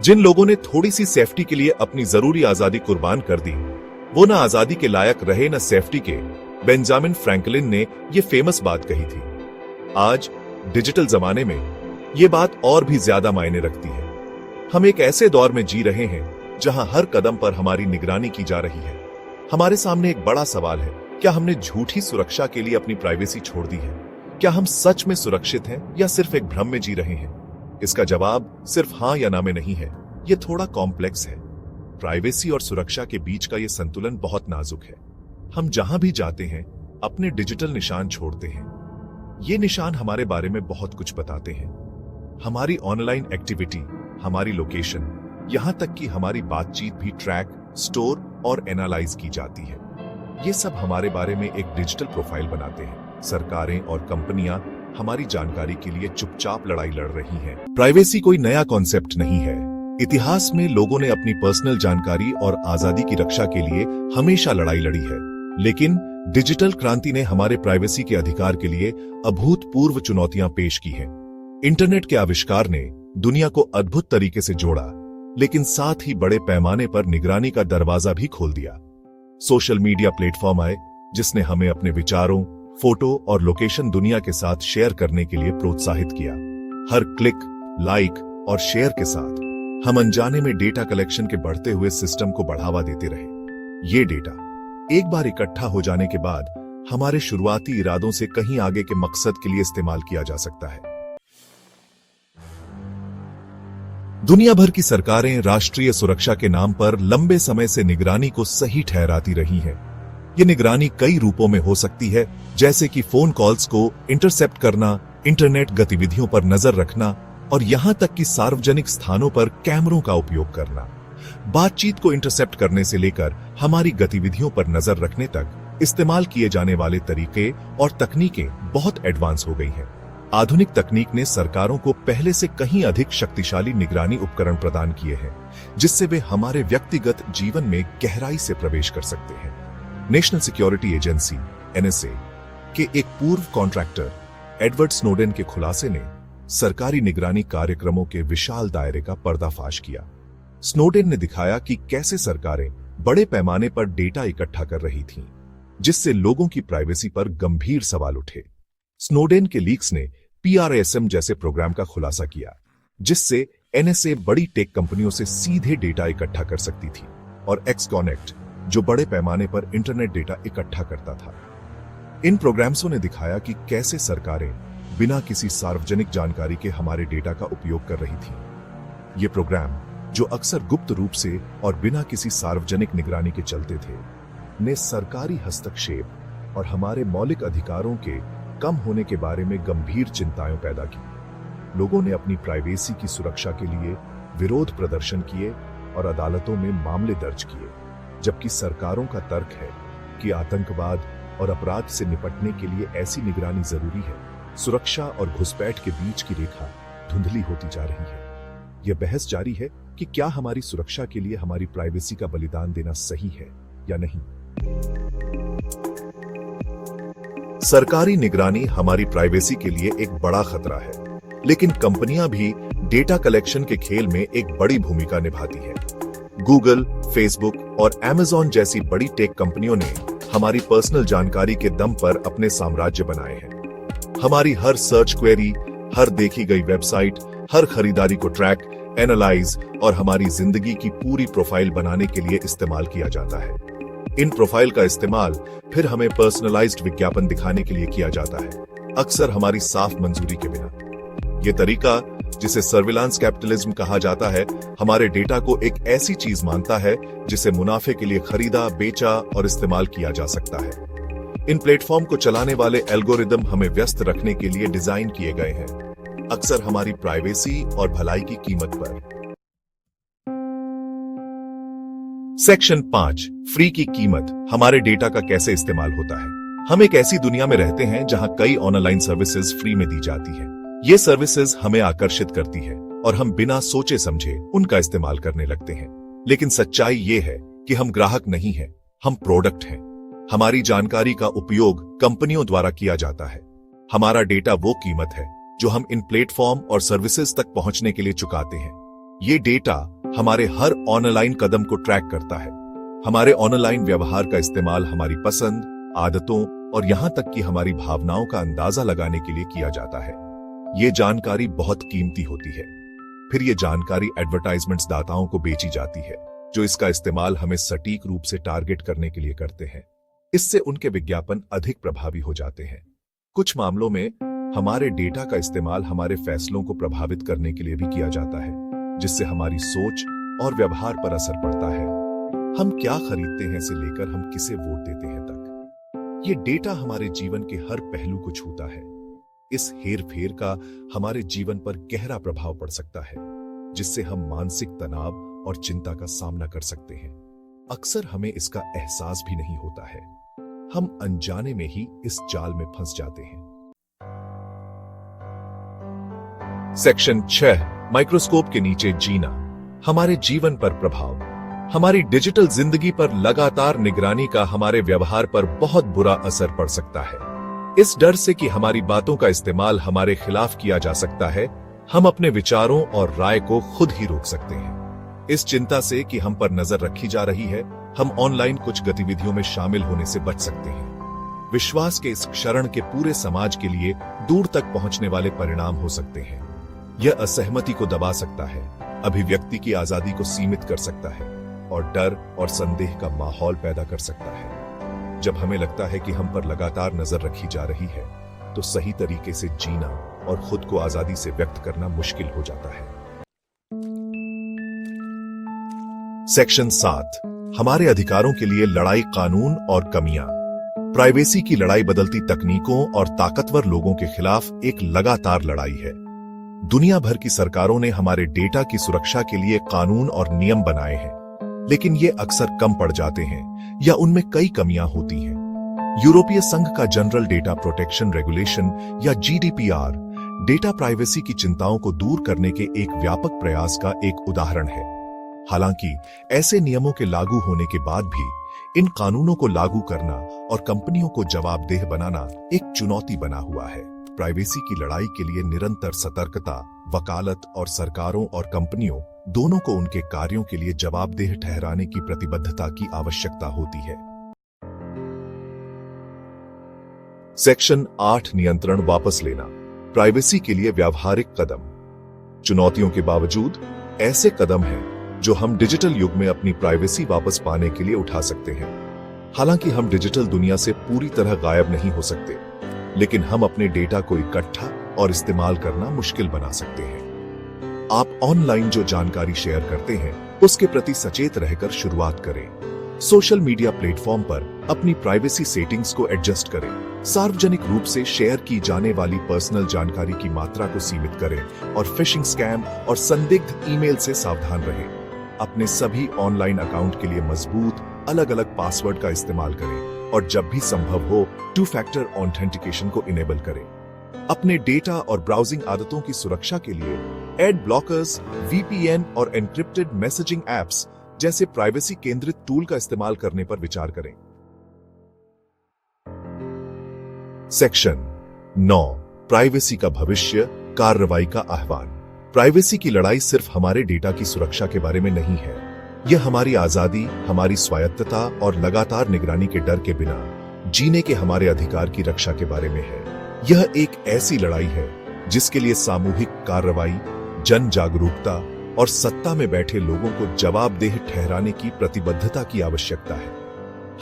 जिन लोगों ने थोड़ी सी सेफ्टी के लिए अपनी जरूरी आजादी कुर्बान कर दी, वो ना आजादी के लायक रहे न सेफ्टी के। बेंजामिन फ्रैंकलिन ने यह फेमस बात कही थी। आज डिजिटल जमाने में यह बात और भी ज्यादा मायने रखती है। हम एक ऐसे दौर में जी रहे हैं जहां हर कदम पर हमारी निगरानी की जा रही है। हमारे सामने एक बड़ा सवाल है, क्या हमने झूठी सुरक्षा के लिए अपनी प्राइवेसी छोड़ दी है? क्या हम सच में सुरक्षित हैं या सिर्फ एक भ्रम में जी रहे हैं? इसका जवाब सिर्फ हां या ना में नहीं है, यह थोड़ा कॉम्प्लेक्स है। प्राइवेसी और सुरक्षा के बीच का यह संतुलन बहुत नाजुक है। हम जहां भी जाते हैं अपने डिजिटल निशान छोड़ते हैं। ये निशान हमारे बारे में बहुत कुछ बताते हैं। हमारी ऑनलाइन एक्टिविटी, हमारी लोकेशन, यहां तक कि हमारी बातचीत भी ट्रैक, स्टोर और एनालाइज की जाती है। ये सब हमारे बारे में एक डिजिटल प्रोफाइल बनाते हैं। सरकारें और कंपनियां हमारी जानकारी के लिए चुपचाप लड़ाई लड़ रही हैं। प्राइवेसी कोई नया कॉन्सेप्ट नहीं है। इतिहास में लोगों ने अपनी पर्सनल जानकारी और आजादी की रक्षा के लिए हमेशा लड़ाई लड़ी है, लेकिन डिजिटल क्रांति ने हमारे प्राइवेसी के अधिकार के लिए अभूतपूर्व चुनौतियां पेश की हैं। इंटरनेट के आविष्कार ने दुनिया को अद्भुत तरीके से जोड़ा, लेकिन साथ ही बड़े पैमाने पर निगरानी का दरवाजा भी खोल दिया। सोशल मीडिया प्लेटफॉर्म आए जिसने हमें अपने विचारों, फोटो और लोकेशन दुनिया के साथ शेयर करने के लिए प्रोत्साहित किया। हर क्लिक, लाइक और शेयर के साथ हम अनजाने में डेटा कलेक्शन के बढ़ते हुए सिस्टम को बढ़ावा देते रहे। ये डेटा एक बार इकट्ठा हो जाने के बाद हमारे शुरुआती इरादों से कहीं आगे के मकसद के लिए इस्तेमाल किया जा सकता है। दुनिया भर की सरकारें राष्ट्रीय सुरक्षा के नाम पर लंबे समय से निगरानी को सही ठहराती रही हैं। ये निगरानी कई रूपों में हो सकती है, जैसे कि फोन कॉल्स को इंटरसेप्ट करना, इंटरनेट गतिविधियों पर नजर रखना और यहां तक कि सार्वजनिक स्थानों पर कैमरों का उपयोग करना। बातचीत को इंटरसेप्ट करने से लेकर हमारी गतिविधियों पर नजर रखने तक इस्तेमाल किए जाने वाले तरीके और तकनीकें बहुत एडवांस हो गई हैं। आधुनिक तकनीक ने सरकारों को पहले से कहीं अधिक शक्तिशाली निगरानी उपकरण प्रदान किए हैं, जिससे वे हमारे व्यक्तिगत जीवन में गहराई से प्रवेश कर सकते हैं। नेशनल सिक्योरिटी एजेंसी (NSA) के एक पूर्व कॉन्ट्रैक्टर एडवर्ड स्नोडेन के खुलासे ने सरकारी निगरानी कार्यक्रमों के विशाल दायरे का पर्दाफाश किया। स्नोडेन ने दिखाया कि कैसे सरकारें बड़े पैमाने पर डेटा इकट्ठा कर रही थीं, जिससे लोगों की प्राइवेसी पर गंभीर सवाल उठे। स्नोडेन के लीक्स ने PRASM जैसे प्रोग्राम का खुलासा किया, जिससे NSA बड़ी टेक कंपनियों से सीधे डेटा इकट्ठा कर सकती थी, और XConnect जो बड़े पैमाने पर इंटरनेट डेटा इकट्ठा करता था। इन प्रोग्राम्सों ने दिखाया कि कैसे सरकारें बिना किसी सार्वजनिक जानकारी के हमारे डेटा का उपयोग कर रही थीं। ये प्रोग्राम, जो अक्सर गुप्त रूप से और बिना किसी सार्वजनिक निगरानी के चलते थे, ने सरकारी हस्तक्षेप और हमारे मौलिक अधिकारों के कम होने के बारे में गंभीर चिंताएं पैदा की। लोगों ने अपनी प्राइवेसी की सुरक्षा के लिए विरोध प्रदर्शन किए और अदालतों में मामले दर्ज किए, जबकि सरकारों का तर्क है कि आतंकवाद और अपराध से निपटने के लिए ऐसी निगरानी जरूरी है। सुरक्षा और घुसपैठ के बीच की रेखा धुंधली होती जा रही है। यह बहस जारी है कि क्या हमारी सुरक्षा के लिए हमारी प्राइवेसी का बलिदान देना सही है या नहीं। सरकारी निगरानी हमारी प्राइवेसी के लिए एक बड़ा खतरा है, लेकिन कंपनियां भी डेटा कलेक्शन के खेल में एक बड़ी भूमिका निभाती है। गूगल, फेसबुक और Amazon जैसी बड़ी टेक कंपनियों ने हमारी पर्सनल जानकारी के दम पर अपने साम्राज्य बनाए हैं। हमारी हर सर्च क्वेरी, हर देखी गई वेबसाइट, हर खरीदारी को ट्रैक, एनालाइज और हमारी जिंदगी की पूरी प्रोफाइल बनाने के लिए इस्तेमाल किया जाता है। इन प्रोफाइल का इस्तेमाल फिर हमें पर्सनलाइज्ड विज्ञापन दिखाने के लिए किया जाता है, अक्सर हमारी साफ मंजूरी के बिना। यह तरीका, जिसे सर्विलांस कैपिटलिज्म कहा जाता है, हमारे डेटा को एक ऐसी चीज मानता है जिसे मुनाफे के लिए खरीदा, बेचा और इस्तेमाल किया जा सकता है। इन प्लेटफॉर्म को चलाने वाले एल्गोरिदम हमें व्यस्त रखने के लिए डिजाइन किए गए हैं, अक्सर हमारी प्राइवेसी और भलाई की कीमत पर। सेक्शन 5, फ्री की कीमत, हमारे डेटा का कैसे इस्तेमाल होता है। हम एक ऐसी दुनिया में रहते हैं जहां कई ऑनलाइन सर्विसेज फ्री में दी जाती है। ये सर्विसेज हमें आकर्षित करती है और हम बिना सोचे समझे उनका इस्तेमाल करने लगते हैं। लेकिन सच्चाई ये है कि हम ग्राहक नहीं हैं, हम प्रोडक्ट हैं। हमारी जानकारी का उपयोग कंपनियों द्वारा किया जाता है। हमारा डेटा वो कीमत है जो हम इन प्लेटफॉर्म और सर्विसेज तक पहुंचने के लिए चुकाते हैं। ये डेटा हमारे हर ऑनलाइन कदम को ट्रैक करता है। हमारे ऑनलाइन व्यवहार का इस्तेमाल हमारी पसंद, आदतों और यहां तक कि हमारी भावनाओं का अंदाजा लगाने के लिए किया जाता है। ये जानकारी बहुत कीमती होती है। फिर ये जानकारी एडवर्टाइजमेंट्स दाताओं को बेची जाती है, जो इसका इस्तेमाल हमें सटीक रूप से टारगेट करने के लिए करते हैं। इससे उनके विज्ञापन अधिक प्रभावी हो जाते हैं। कुछ मामलों में हमारे डेटा का इस्तेमाल हमारे फैसलों को प्रभावित करने के लिए भी किया जाता है, जिससे हमारी सोच और व्यवहार पर असर पड़ता है। हम क्या खरीदते हैं से लेकर हम किसे वोट देते हैं तक, ये डेटा हमारे जीवन के हर पहलू को छूता है। इस हेरफेर का हमारे जीवन पर गहरा प्रभाव पड़ सकता है, जिससे हम मानसिक तनाव और चिंता का सामना कर सकते हैं। अक्सर हमें इसका एहसास भी नहीं होता है। हम अनजाने में ही इस जाल में फंस जाते हैं। सेक्शन 6, माइक्रोस्कोप के नीचे जीना, हमारे जीवन पर प्रभाव। हमारी डिजिटल जिंदगी पर लगातार निगरानी का हमारे व्यवहार पर बहुत बुरा असर पड़ सकता है। इस डर से कि हमारी बातों का इस्तेमाल हमारे खिलाफ किया जा सकता है, हम अपने विचारों और राय को खुद ही रोक सकते हैं। इस चिंता से कि हम पर नजर रखी जा रही है, हम ऑनलाइन कुछ गतिविधियों में शामिल होने से बच सकते हैं। विश्वास के इस क्षरण के पूरे समाज के लिए दूर तक पहुंचने वाले परिणाम हो सकते हैं। यह असहमति को दबा सकता है, अभिव्यक्ति की आजादी को सीमित कर सकता है और डर और संदेह का माहौल पैदा कर सकता है। जब हमें लगता है कि हम पर लगातार नजर रखी जा रही है, तो सही तरीके से जीना और खुद को आजादी से व्यक्त करना मुश्किल हो जाता है। सेक्शन 7, हमारे अधिकारों के लिए लड़ाई, कानून और कमियां। प्राइवेसी की लड़ाई बदलती तकनीकों और ताकतवर लोगों के खिलाफ एक लगातार लड़ाई है। दुनिया भर की सरकारों ने हमारे डेटा की सुरक्षा के लिए कानून और नियम बनाए हैं, लेकिन ये अक्सर कम पड़ जाते हैं या उनमें कई कमियां होती हैं। यूरोपीय संघ का जनरल डेटा प्रोटेक्शन रेगुलेशन या GDPR डेटा प्राइवेसी की चिंताओं को दूर करने के एक व्यापक प्रयास का एक उदाहरण है। हालांकि ऐसे नियमों के लागू होने के बाद भी इन कानूनों को लागू करना और कंपनियों को जवाबदेह बनाना एक चुनौती बना हुआ है। प्राइवेसी की लड़ाई के लिए निरंतर सतर्कता, वकालत और सरकारों और कंपनियों दोनों को उनके कार्यों के लिए जवाबदेह ठहराने की प्रतिबद्धता की आवश्यकता होती है। सेक्शन 8, नियंत्रण वापस लेना, प्राइवेसी के लिए व्यावहारिक कदम। चुनौतियों के बावजूद ऐसे कदम हैं जो हम डिजिटल युग में अपनी प्राइवेसी वापस पाने के लिए उठा सकते हैं। हालांकि हम डिजिटल दुनिया से पूरी तरह गायब नहीं हो सकते, लेकिन हम अपने डेटा को इकट्ठा और इस्तेमाल करना मुश्किल बना सकते हैं। आप ऑनलाइन जो जानकारी शेयर करते हैं, उसके प्रति सचेत रहकर शुरुआत करें। सोशल मीडिया प्लेटफॉर्म पर अपनी प्राइवेसी सेटिंग्स को एडजस्ट करें। सार्वजनिक रूप से शेयर की जाने वाली पर्सनल जानकारी की मात्रा को सीमित करें और फिशिंग स्कैम और संदिग्ध ईमेल से सावधान रहें। अपने सभी ऑनलाइन अकाउंट के लिए मजबूत अलग अलग पासवर्ड का इस्तेमाल करें और जब भी संभव हो 2 फैक्टर ऑथेंटिकेशन को इनेबल करें। अपने डेटा और ब्राउजिंग आदतों की सुरक्षा के लिए एड ब्लॉकर्स, VPN और एन्क्रिप्टेड मैसेजिंग एप्स जैसे प्राइवेसी केंद्रित टूल का इस्तेमाल करने पर विचार करें। सेक्शन 9, प्राइवेसी का भविष्य, कार्रवाई का आह्वान। प्राइवेसी की लड़ाई सिर्फ हमारे डेटा की सुरक्षा के बारे में नहीं है। यह हमारी आजादी, हमारी स्वायत्तता और लगातार निगरानी के डर के बिना जीने के हमारे अधिकार की रक्षा के बारे में है। यह एक ऐसी लड़ाई है जिसके लिए सामूहिक कार्रवाई, जन जागरूकता और सत्ता में बैठे लोगों को जवाबदेह ठहराने की प्रतिबद्धता की आवश्यकता है।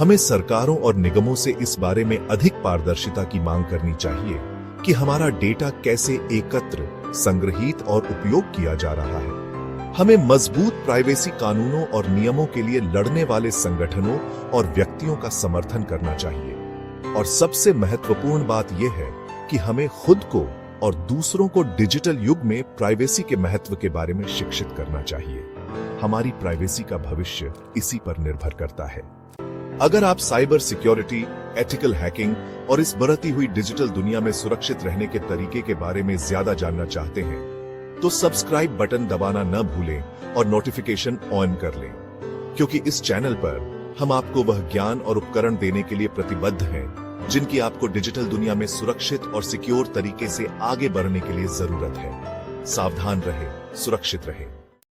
हमें सरकारों और निगमों से इस बारे में अधिक पारदर्शिता की मांग करनी चाहिए कि हमारा डेटा कैसे एकत्र, संग्रहित और उपयोग किया जा रहा है। हमें मजबूत प्राइवेसी कानूनों और नियमों के लिए लड़ने वाले संगठनों और व्यक्तियों का समर्थन करना चाहिए। और सबसे महत्वपूर्ण बात यह है कि हमें खुद को और दूसरों को डिजिटल युग में प्राइवेसी के महत्व के बारे में शिक्षित करना चाहिए। हमारी प्राइवेसी का भविष्य इसी पर निर्भर करता है। अगर आप साइबर सिक्योरिटी, एथिकल हैकिंग और इस बढ़ती हुई डिजिटल दुनिया में सुरक्षित रहने के तरीके के बारे में ज्यादा जानना चाहते हैं, तो सब्सक्राइब बटन दबाना न भूलें और नोटिफिकेशन ऑन कर लें, क्योंकि इस चैनल पर हम आपको वह ज्ञान और उपकरण देने के लिए प्रतिबद्ध हैं जिनकी आपको डिजिटल दुनिया में सुरक्षित और सिक्योर तरीके से आगे बढ़ने के लिए जरूरत है। सावधान रहें, सुरक्षित रहें।